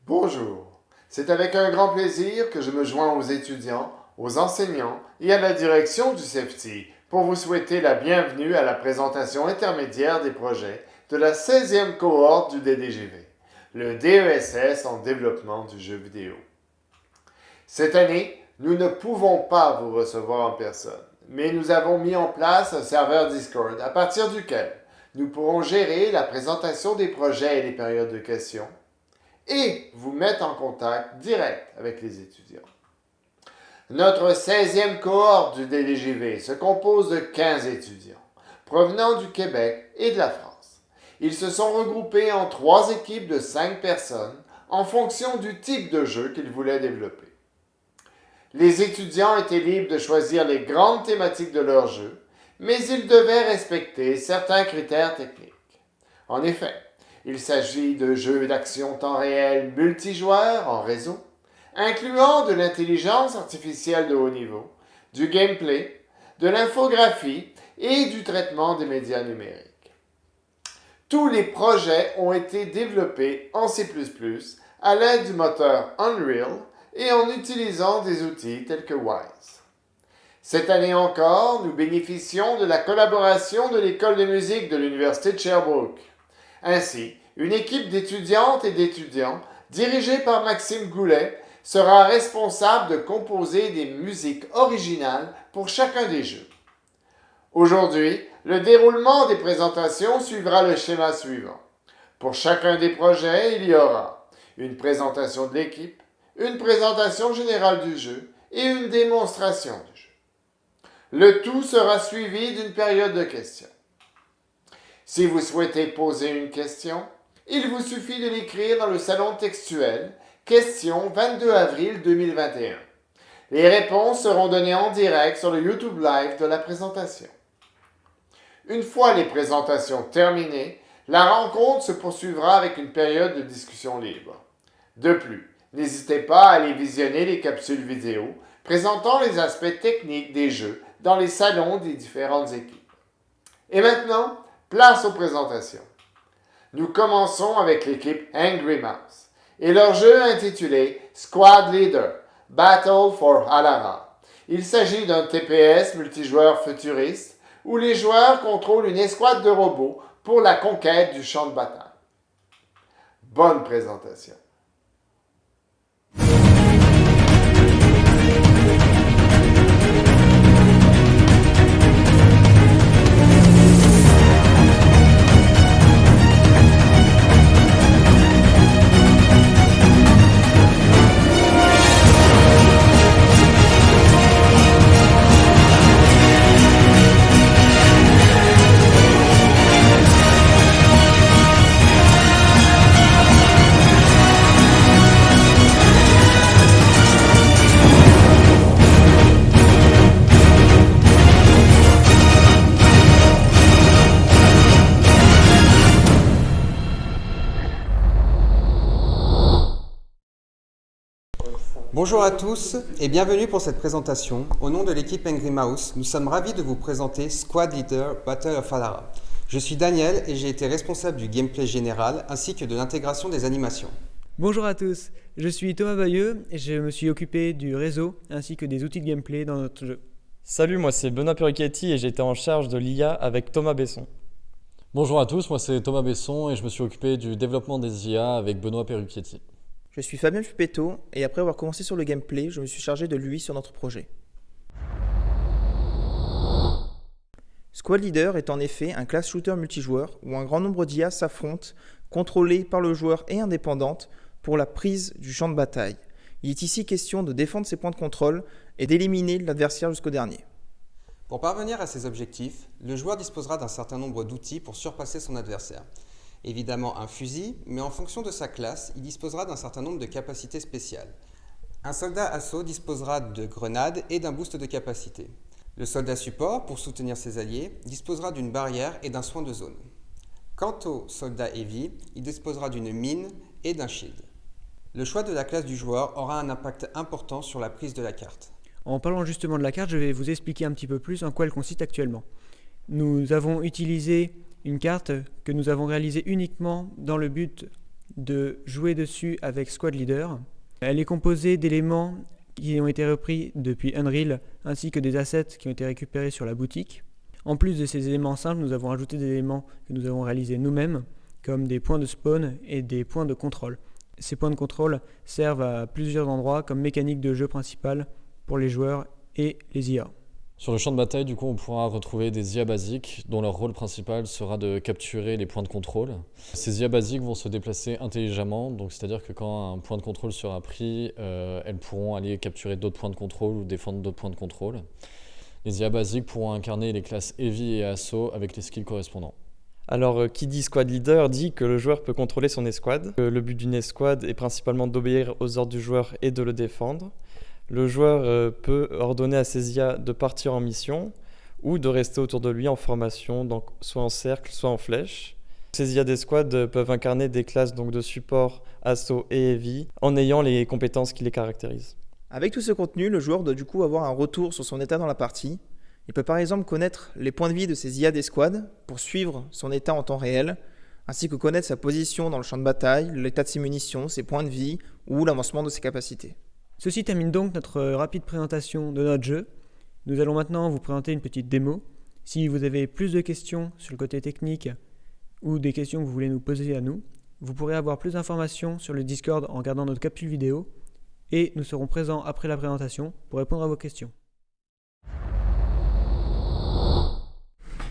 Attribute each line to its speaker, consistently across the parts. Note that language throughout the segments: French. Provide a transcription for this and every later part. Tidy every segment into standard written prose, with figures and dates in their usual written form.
Speaker 1: Bonjour, c'est avec un grand plaisir que je me joins aux étudiants, aux enseignants et à la direction du CEFTI pour vous souhaiter la bienvenue à la présentation intermédiaire des projets de la 16e cohorte du DDGV, le DESS en développement du jeu vidéo. Cette année, nous ne pouvons pas vous recevoir en personne, mais nous avons mis en place un serveur Discord à partir duquel nous pourrons gérer la présentation des projets et les périodes de questions, et vous mettre en contact direct avec les étudiants. Notre 16e cohorte du DDGV se compose de 15 étudiants, provenant du Québec et de la France. Ils se sont regroupés en 3 équipes de 5 personnes en fonction du type de jeu qu'ils voulaient développer. Les étudiants étaient libres de choisir les grandes thématiques de leur jeu, mais ils devaient respecter certains critères techniques. En effet, il s'agit de jeux d'action temps réel multijoueurs en réseau, incluant de l'intelligence artificielle de haut niveau, du gameplay, de l'infographie et du traitement des médias numériques. Tous les projets ont été développés en C++ à l'aide du moteur Unreal et en utilisant des outils tels que Wise. Cette année encore, nous bénéficions de la collaboration de l'École de musique de l'Université de Sherbrooke. Ainsi, une équipe d'étudiantes et d'étudiants, dirigée par Maxime Goulet, sera responsable de composer des musiques originales pour chacun des jeux. Aujourd'hui, le déroulement des présentations suivra le schéma suivant. Pour chacun des projets, il y aura une présentation de l'équipe, une présentation générale du jeu et une démonstration du jeu. Le tout sera suivi d'une période de questions. Si vous souhaitez poser une question, il vous suffit de l'écrire dans le salon textuel « Question 22 avril 2021 ». Les réponses seront données en direct sur le YouTube Live de la présentation. Une fois les présentations terminées, la rencontre se poursuivra avec une période de discussion libre. De plus, n'hésitez pas à aller visionner les capsules vidéo présentant les aspects techniques des jeux dans les salons des différentes équipes. Et maintenant, place aux présentations. Nous commençons avec l'équipe Angry Mouse et leur jeu intitulé Squad Leader, Battle for Alara. Il s'agit d'un TPS multijoueur futuriste où les joueurs contrôlent une escouade de robots pour la conquête du champ de bataille. Bonne présentation.
Speaker 2: Bonjour à tous et bienvenue pour cette présentation. Au nom de l'équipe Angry Mouse, nous sommes ravis de vous présenter Squad Leader Battle of Alara. Je suis Daniel et j'ai été responsable du gameplay général ainsi que de l'intégration des animations.
Speaker 3: Bonjour à tous, je suis Thomas Bayeux et je me suis occupé du réseau ainsi que des outils de gameplay dans notre jeu.
Speaker 4: Salut, moi c'est Benoît Perucchetti et j'étais en charge de l'IA avec Thomas Besson.
Speaker 5: Bonjour à tous, moi c'est Thomas Besson et je me suis occupé du développement des IA avec Benoît Perucchetti.
Speaker 6: Je suis Fabien Pupetto et après avoir commencé sur le gameplay, je me suis chargé de lui sur notre projet. Squad Leader est en effet un class shooter multijoueur où un grand nombre d'IA s'affrontent, contrôlées par le joueur et indépendantes, pour la prise du champ de bataille. Il est ici question de défendre ses points de contrôle et d'éliminer l'adversaire jusqu'au dernier.
Speaker 2: Pour parvenir à ces objectifs, le joueur disposera d'un certain nombre d'outils pour surpasser son adversaire. Évidemment un fusil, mais en fonction de sa classe, il disposera d'un certain nombre de capacités spéciales. Un soldat assaut disposera de grenades et d'un boost de capacité. Le soldat support, pour soutenir ses alliés, disposera d'une barrière et d'un soin de zone. Quant au soldat heavy, il disposera d'une mine et d'un shield. Le choix de la classe du joueur aura un impact important sur la prise de la carte.
Speaker 3: En parlant justement de la carte, je vais vous expliquer un petit peu plus en quoi elle consiste actuellement. Nous avons utilisé une carte que nous avons réalisée uniquement dans le but de jouer dessus avec Squad Leader. Elle est composée d'éléments qui ont été repris depuis Unreal ainsi que des assets qui ont été récupérés sur la boutique. En plus de ces éléments simples, nous avons ajouté des éléments que nous avons réalisés nous-mêmes, comme des points de spawn et des points de contrôle. Ces points de contrôle servent à plusieurs endroits comme mécanique de jeu principale pour les joueurs et les IA.
Speaker 5: Sur le champ de bataille, du coup, on pourra retrouver des IA basiques dont leur rôle principal sera de capturer les points de contrôle. Ces IA basiques vont se déplacer intelligemment, donc c'est-à-dire que quand un point de contrôle sera pris, elles pourront aller capturer d'autres points de contrôle ou défendre d'autres points de contrôle. Les IA basiques pourront incarner les classes Heavy et Assaut avec les skills correspondants.
Speaker 4: Alors, qui dit Squad Leader dit que le joueur peut contrôler son escouade. Le but d'une escouade est principalement d'obéir aux ordres du joueur et de le défendre. Le joueur peut ordonner à ses IA de partir en mission ou de rester autour de lui en formation, donc soit en cercle, soit en flèche. Ces IA d'escouade peuvent incarner des classes donc de support, assaut et heavy en ayant les compétences qui les caractérisent.
Speaker 6: Avec tout ce contenu, le joueur doit du coup avoir un retour sur son état dans la partie. Il peut par exemple connaître les points de vie de ses IA d'escouade pour suivre son état en temps réel, ainsi que connaître sa position dans le champ de bataille, l'état de ses munitions, ses points de vie ou l'avancement de ses capacités.
Speaker 3: Ceci termine donc notre rapide présentation de notre jeu. Nous allons maintenant vous présenter une petite démo. Si vous avez plus de questions sur le côté technique ou des questions que vous voulez nous poser à nous, vous pourrez avoir plus d'informations sur le Discord en regardant notre capsule vidéo et nous serons présents après la présentation pour répondre à vos questions.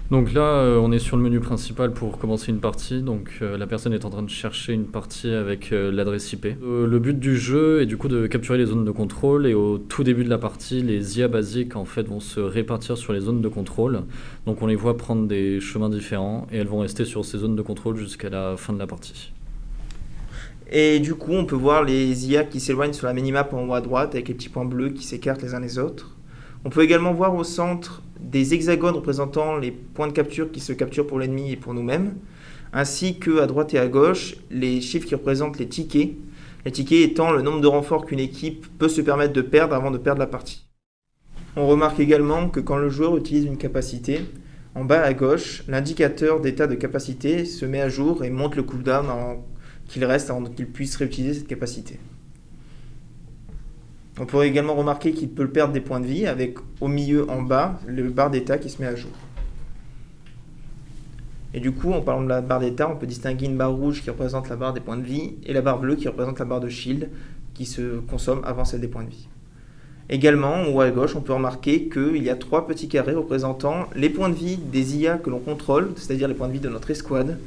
Speaker 5: Donc là, on est sur le menu principal pour commencer une partie. Donc la personne est en train de chercher une partie avec l'adresse IP. Le but du jeu est du coup de capturer les zones de contrôle et au tout début de la partie, les IA basiques en fait vont se répartir sur les zones de contrôle. Donc on les voit prendre des chemins différents et elles vont rester sur ces zones de contrôle jusqu'à la fin de la partie.
Speaker 6: Et du coup, on peut voir les IA qui s'éloignent sur la minimap en haut à droite avec les petits points bleus qui s'écartent les uns les autres. On peut également voir au centre des hexagones représentant les points de capture qui se capturent pour l'ennemi et pour nous-mêmes, ainsi qu'à droite et à gauche, les chiffres qui représentent les tickets étant le nombre de renforts qu'une équipe peut se permettre de perdre avant de perdre la partie. On remarque également que quand le joueur utilise une capacité, en bas à gauche, l'indicateur d'état de capacité se met à jour et montre le cooldown qu'il reste avant qu'il puisse réutiliser cette capacité. On pourrait également remarquer qu'il peut perdre des points de vie avec au milieu en bas le barre d'état qui se met à jour. Et du coup, en parlant de la barre d'état, on peut distinguer une barre rouge qui représente la barre des points de vie et la barre bleue qui représente la barre de shield qui se consomme avant celle des points de vie. Également, en haut à gauche, on peut remarquer qu'il y a 3 petits carrés représentant les points de vie des IA que l'on contrôle, c'est-à-dire les points de vie de notre escouade.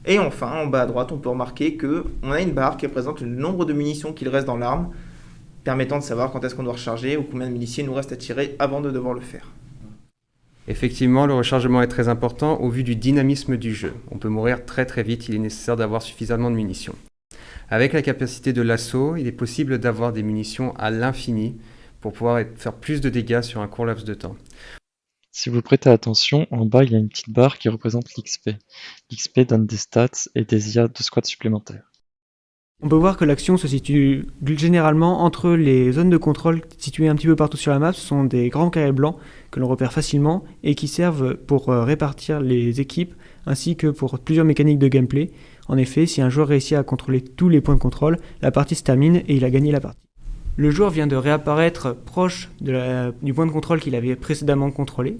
Speaker 6: Et enfin, en bas à droite, on peut remarquer qu'on a une barre qui représente le nombre de munitions qu'il reste dans l'arme, permettant de savoir quand est-ce qu'on doit recharger ou combien de munitions il nous reste à tirer avant de devoir le faire.
Speaker 7: Effectivement, le rechargement est très important au vu du dynamisme du jeu. On peut mourir très très vite, il est nécessaire d'avoir suffisamment de munitions. Avec la capacité de l'assaut, il est possible d'avoir des munitions à l'infini pour pouvoir faire plus de dégâts sur un court laps de temps.
Speaker 4: Si vous prêtez attention, en bas il y a une petite barre qui représente l'XP. L'XP donne des stats et des IA de squad supplémentaires.
Speaker 3: On peut voir que l'action se situe généralement entre les zones de contrôle situées un petit peu partout sur la map. Ce sont des grands carrés blancs que l'on repère facilement et qui servent pour répartir les équipes ainsi que pour plusieurs mécaniques de gameplay. En effet, si un joueur réussit à contrôler tous les points de contrôle, la partie se termine et il a gagné la partie. Le joueur vient de réapparaître proche du point de contrôle qu'il avait précédemment contrôlé.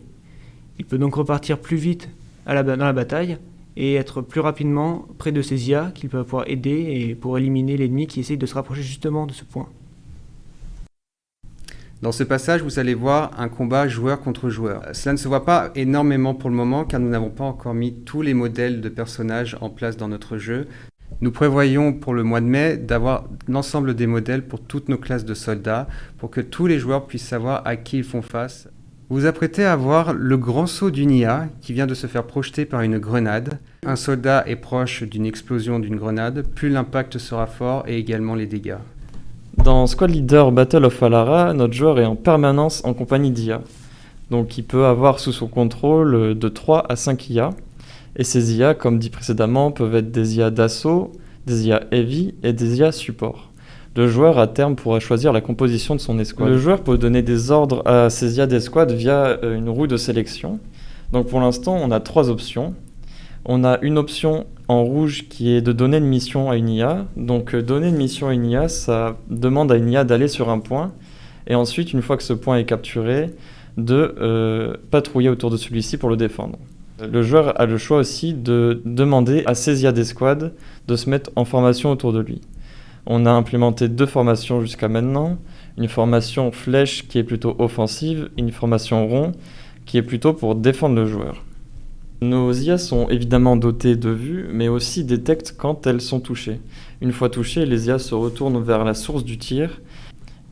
Speaker 3: Il peut donc repartir plus vite dans la bataille et être plus rapidement près de ses IA qu'il peut pouvoir aider et pour éliminer l'ennemi qui essaye de se rapprocher justement de ce point.
Speaker 7: Dans ce passage, vous allez voir un combat joueur contre joueur. Cela ne se voit pas énormément pour le moment car nous n'avons pas encore mis tous les modèles de personnages en place dans notre jeu. Nous prévoyons pour le mois de mai d'avoir l'ensemble des modèles pour toutes nos classes de soldats pour que tous les joueurs puissent savoir à qui ils font face. Vous vous apprêtez à voir le grand saut d'une IA qui vient de se faire projeter par une grenade. Un soldat est proche d'une explosion d'une grenade, plus l'impact sera fort et également les dégâts.
Speaker 4: Dans Squad Leader Battle of Alara, notre joueur est en permanence en compagnie d'IA. Donc il peut avoir sous son contrôle de 3 à 5 IA. Et ces IA, comme dit précédemment, peuvent être des IA d'assaut, des IA heavy et des IA support. Le joueur à terme pourra choisir la composition de son escouade. Le joueur peut donner des ordres à ses IA d'escouade via une roue de sélection. Donc pour l'instant, on a 3 options. On a une option en rouge qui est de donner une mission à une IA. Donc donner une mission à une IA, ça demande à une IA d'aller sur un point et ensuite, une fois que ce point est capturé, de patrouiller autour de celui-ci pour le défendre. Le joueur a le choix aussi de demander à ses IA d'escouade de se mettre en formation autour de lui. On a implémenté 2 formations jusqu'à maintenant, une formation flèche qui est plutôt offensive et une formation rond qui est plutôt pour défendre le joueur. Nos IA sont évidemment dotées de vue, mais aussi détectent quand elles sont touchées. Une fois touchées, les IA se retournent vers la source du tir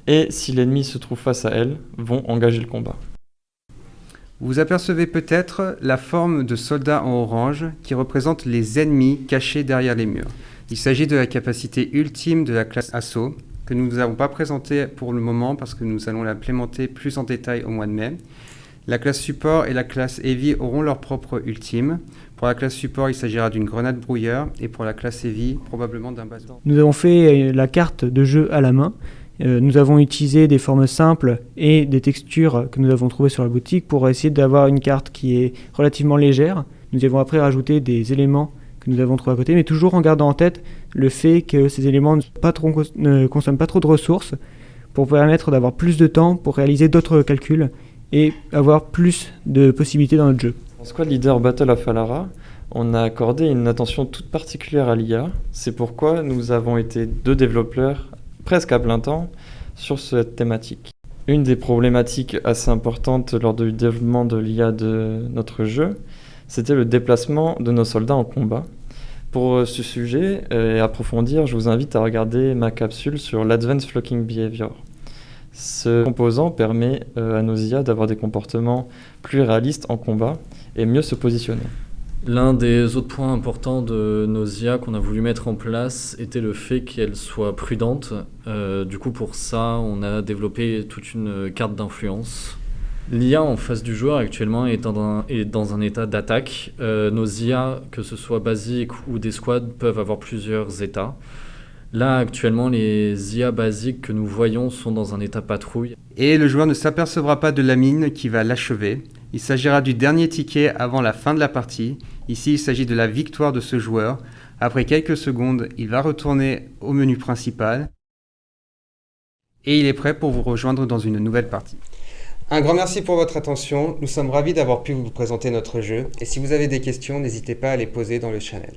Speaker 4: et si l'ennemi se trouve face à elles, vont engager le combat.
Speaker 7: Vous apercevez peut-être la forme de soldats en orange qui représente les ennemis cachés derrière les murs. Il s'agit de la capacité ultime de la classe Assaut, que nous ne avons pas présentée pour le moment parce que nous allons l'implémenter plus en détail au mois de mai. La classe Support et la classe Heavy auront leur propre ultime. Pour la classe Support, il s'agira d'une grenade brouilleur et pour la classe Heavy, probablement d'un bâton.
Speaker 3: Nous avons fait la carte de jeu à la main. Nous avons utilisé des formes simples et des textures que nous avons trouvées sur la boutique pour essayer d'avoir une carte qui est relativement légère. Nous avons après rajouté des éléments que nous avons trouvés à côté, mais toujours en gardant en tête le fait que ces éléments ne consomment pas trop de ressources pour permettre d'avoir plus de temps pour réaliser d'autres calculs et avoir plus de possibilités dans notre jeu.
Speaker 4: En Squad Leader Battle of Alara, on a accordé une attention toute particulière à l'IA. C'est pourquoi nous avons été 2 développeurs presque à plein temps sur cette thématique. Une des problématiques assez importantes lors du développement de l'IA de notre jeu, c'était le déplacement de nos soldats en combat. Pour ce sujet et approfondir, je vous invite à regarder ma capsule sur l'Advanced Flocking Behavior. Ce composant permet à nos IA d'avoir des comportements plus réalistes en combat et mieux se positionner.
Speaker 5: L'un des autres points importants de nos IA qu'on a voulu mettre en place était le fait qu'elles soient prudentes. Du coup, pour ça, on a développé toute une carte d'influence. L'IA en face du joueur actuellement est dans un état d'attaque. Nos IA, que ce soit basiques ou des squads, peuvent avoir plusieurs états. Là, actuellement, les IA basiques que nous voyons sont dans un état patrouille.
Speaker 7: Et le joueur ne s'apercevra pas de la mine qui va l'achever. Il s'agira du dernier ticket avant la fin de la partie. Ici, il s'agit de la victoire de ce joueur. Après quelques secondes, il va retourner au menu principal. Et il est prêt pour vous rejoindre dans une nouvelle partie.
Speaker 2: Un grand merci pour votre attention. Nous sommes ravis d'avoir pu vous présenter notre jeu. Et si vous avez des questions, n'hésitez pas à les poser dans le channel.